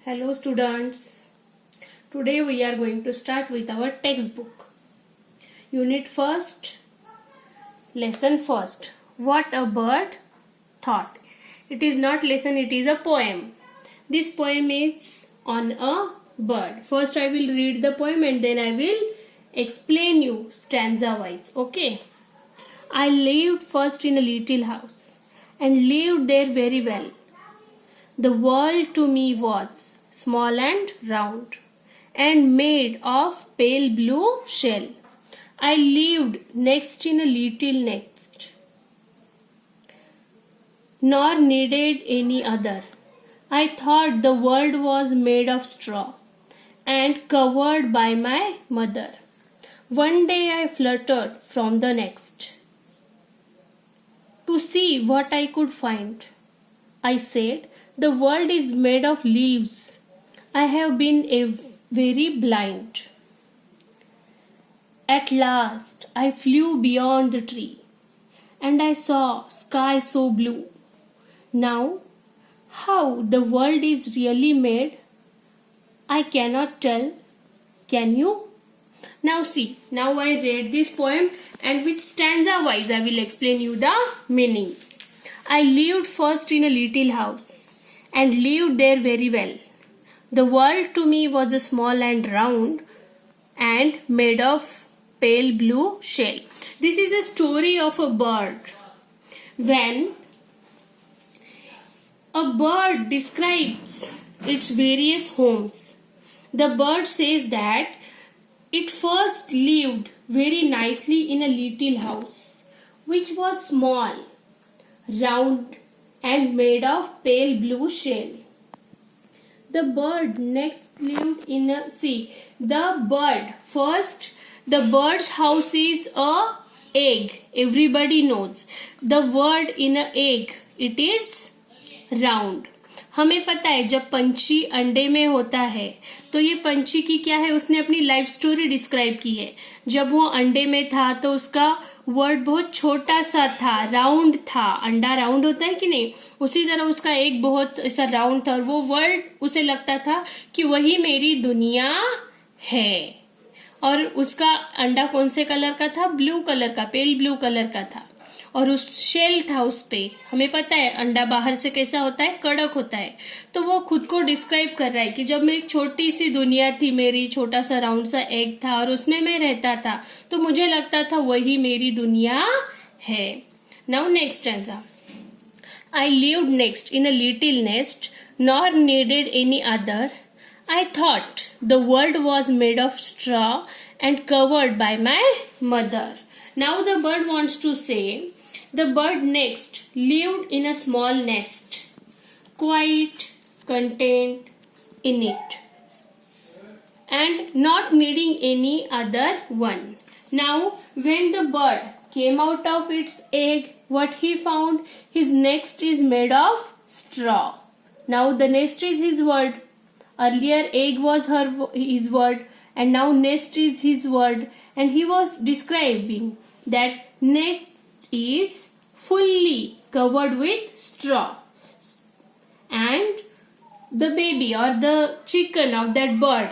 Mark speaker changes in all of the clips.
Speaker 1: Hello students. Today we are going to start with our textbook. Unit first, lesson first. What a bird thought. It is not lesson, it is a poem. This poem is on a bird. First I will read the poem and then I will explain you stanza wise. Okay. I lived first in a little house and lived there very well. The world to me was small and round and made of pale blue shell. I lived next in a little nest, nor needed any other. I thought the world was made of straw and covered by my mother. One day I fluttered from the nest to see what I could find. I said, the world is made of leaves. I have been very blind. At last I flew beyond the tree and I saw sky so blue. Now, how the world is really made, I cannot tell. Can you? Now see, now I read this poem and with stanza wise I will explain you the meaning. I lived first in a little house and lived there very well. The world to me was a small and round and made of pale blue shell. This is a story of a bird. When a bird describes its various homes, the bird says that it first lived very nicely in a little house, which was small, round and made of pale blue shell. The bird next lived in a the bird's house is a egg. Everybody knows the word in a egg, it is round. हमें पता है जब पंछी अंडे में होता है तो ये पंछी की क्या है, उसने अपनी लाइफ स्टोरी डिस्क्राइब की है. जब वो अंडे में था तो उसका वर्ड बहुत छोटा सा था, राउंड था. अंडा राउंड होता है कि नहीं, उसी तरह उसका एक बहुत ऐसा राउंड था और वो वर्ड उसे लगता था कि वही मेरी दुनिया है. और उसका अंडा कौन से कलर का था, ब्लू कलर का, पेल ब्लू कलर का था. और उस शेल था उस पे. हमें पता है अंडा बाहर से कैसा होता है, कड़क होता है. तो वो खुद को डिस्क्राइब कर रहा है कि जब मैं एक छोटी सी दुनिया थी, मेरी छोटा सा राउंड सा एग था और उसमें मैं रहता था तो मुझे लगता था वही मेरी दुनिया है. Now next stanza. I lived next in a little nest nor needed any other. I thought the world was made of straw and covered by my mother. Now the bird wants to say, the bird next lived in a small nest, quite content in it, and not needing any other one. Now when the bird came out of its egg, what he found, his nest is made of straw. Now the nest is his word. Earlier egg was his word and now nest is his word, and he was describing that nest is fully covered with straw and the baby or the chicken of that bird,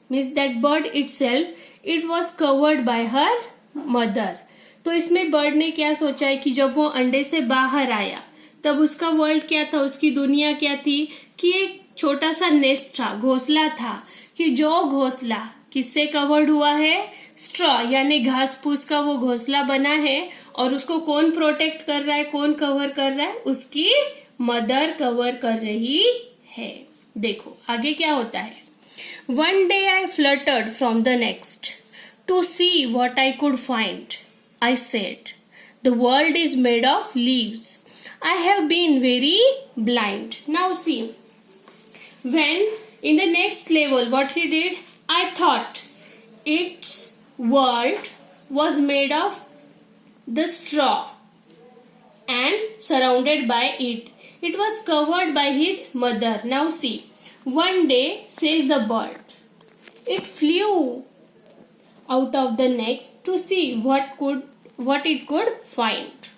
Speaker 1: means that bird itself, it was covered by her mother. तो इसमें bird ने क्या सोचा है कि जब वो अंडे से बाहर आया तब उसका वर्ल्ड क्या था, उसकी दुनिया क्या थी कि एक छोटा सा नेस्ट था, घोंसला था. कि जो घोंसला किससे कवर्ड हुआ है, स्ट्रॉ यानी घास फूस का वो घोंसला बना है. और उसको कौन प्रोटेक्ट कर रहा है, कौन कवर कर रहा है, उसकी मदर कवर कर रही है. देखो आगे क्या होता है. One day I fluttered from the next to see what I could find. I said the world is made of leaves. I have been very blind. Now see, when in the next level what he did, I thought its world was made of the straw and surrounded by it. It was covered by his mother. Now see, one day, says the bird, it flew out of the nest to see what it could find.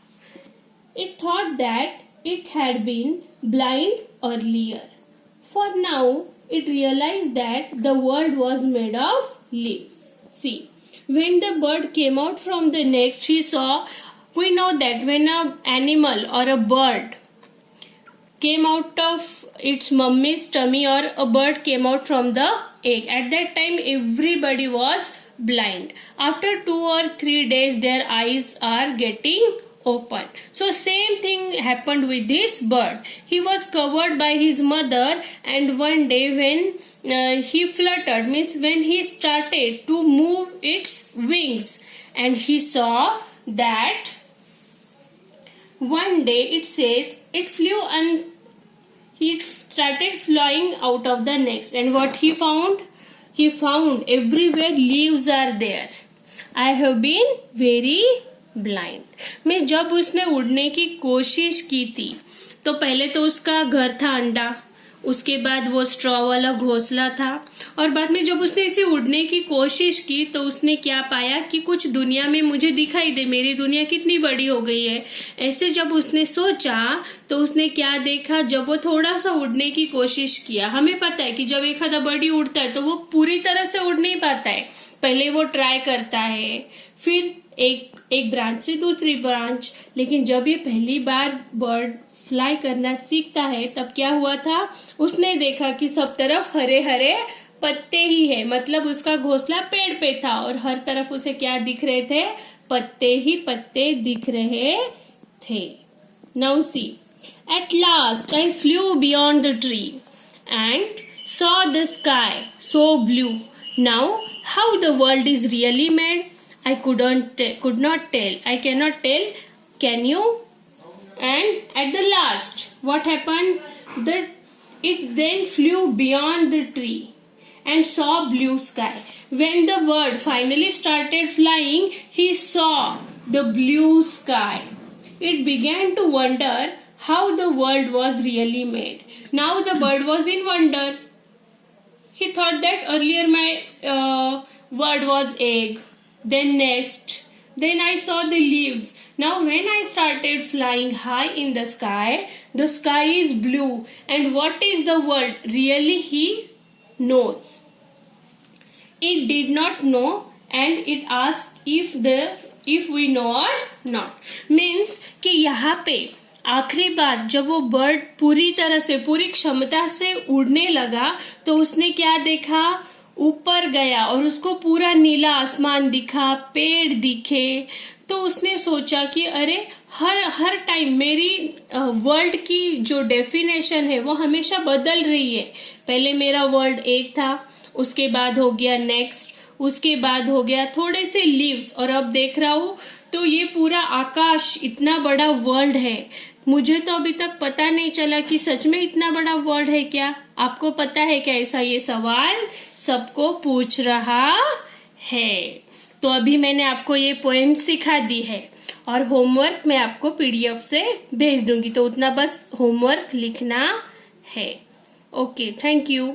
Speaker 1: It thought that it had been blind earlier, For now, it realized that the world was made of leaves. See, when the bird came out from the nest, she saw, we know that when an animal or a bird came out of its mummy's tummy, or a bird came out from the egg, at that time everybody was blind. After 2 or 3 days their eyes are getting open. So same thing happened with this bird. He was covered by his mother, and one day when he fluttered, means when he started to move its wings, and he saw that one day it says it flew and he started flying out of the nest. And what he found? He found everywhere leaves are there. I have been very blind. मैं जब उसने उड़ने की कोशिश की थी तो पहले तो उसका घर था अंडा, उसके बाद वो स्ट्रॉ वाला घोंसला था, और बाद में जब उसने इसे उड़ने की कोशिश की तो उसने क्या पाया कि कुछ दुनिया में मुझे दिखाई दे, मेरी दुनिया कितनी बड़ी हो गई है। ऐसे जब उसने सोचा तो उसने क्या देखा, जब वो थोड़ा सा उड़ने की कोशिश किया, हमें पता है कि जब एक आधा बर्डी उड़ता है तो वो पूरी तरह से उड़ नहीं पाता है, पहले वो ट्राई करता है, फिर एक ब्रांच से दूसरी ब्रांच, लेकिन जब ये पहली बार बर्ड फ्लाई करना सीखता है तब क्या हुआ था, उसने देखा कि सब तरफ हरे हरे पत्ते ही है, मतलब उसका घोंसला पेड़ पे था और हर तरफ उसे क्या दिख रहे थे, पत्ते ही पत्ते दिख रहे थे। Now see, at last eye flu beyond the tree and saw the sky so blue. Now how the world is really made, I could not tell. I cannot tell. Can you? And at the last, what happened? It then flew beyond the tree and saw blue sky. When the bird finally started flying, he saw the blue sky. It began to wonder how the world was really made. Now the bird was in wonder. He thought that earlier my word was egg, then nest, then I saw the leaves. Now when I started flying high in the sky is blue, and what is the world really he knows. It did not know, and it asked if we know or not. Means कि यहाँ पे आखिरी बार जब वो bird पूरी तरह से, पूरी क्षमता से उड़ने लगा तो उसने क्या देखा, ऊपर गया और उसको पूरा नीला आसमान दिखा, पेड़ दिखे, तो उसने सोचा कि अरे हर टाइम मेरी वर्ल्ड की जो डेफिनेशन है वो हमेशा बदल रही है। पहले मेरा वर्ल्ड एक था, उसके बाद हो गया नेक्स्ट, उसके बाद हो गया थोड़े से लीव्स, और अब देख रहा हूँ तो ये पूरा आकाश इतना बड़ा वर्ल्ड है। मुझे तो अभी तक पता नहीं चला कि सच में इतना बड़ा वर्ल्ड है क्या। आपको पता है क्या ऐसा ये सवाल सबको पूछ रहा है? तो अभी मैंने आपको ये पोएम सिखा दी है और होमवर्क मैं आपको पीडीएफ से भेज दूंगी, तो उतना बस होमवर्क लिखना है। Okay, thank you.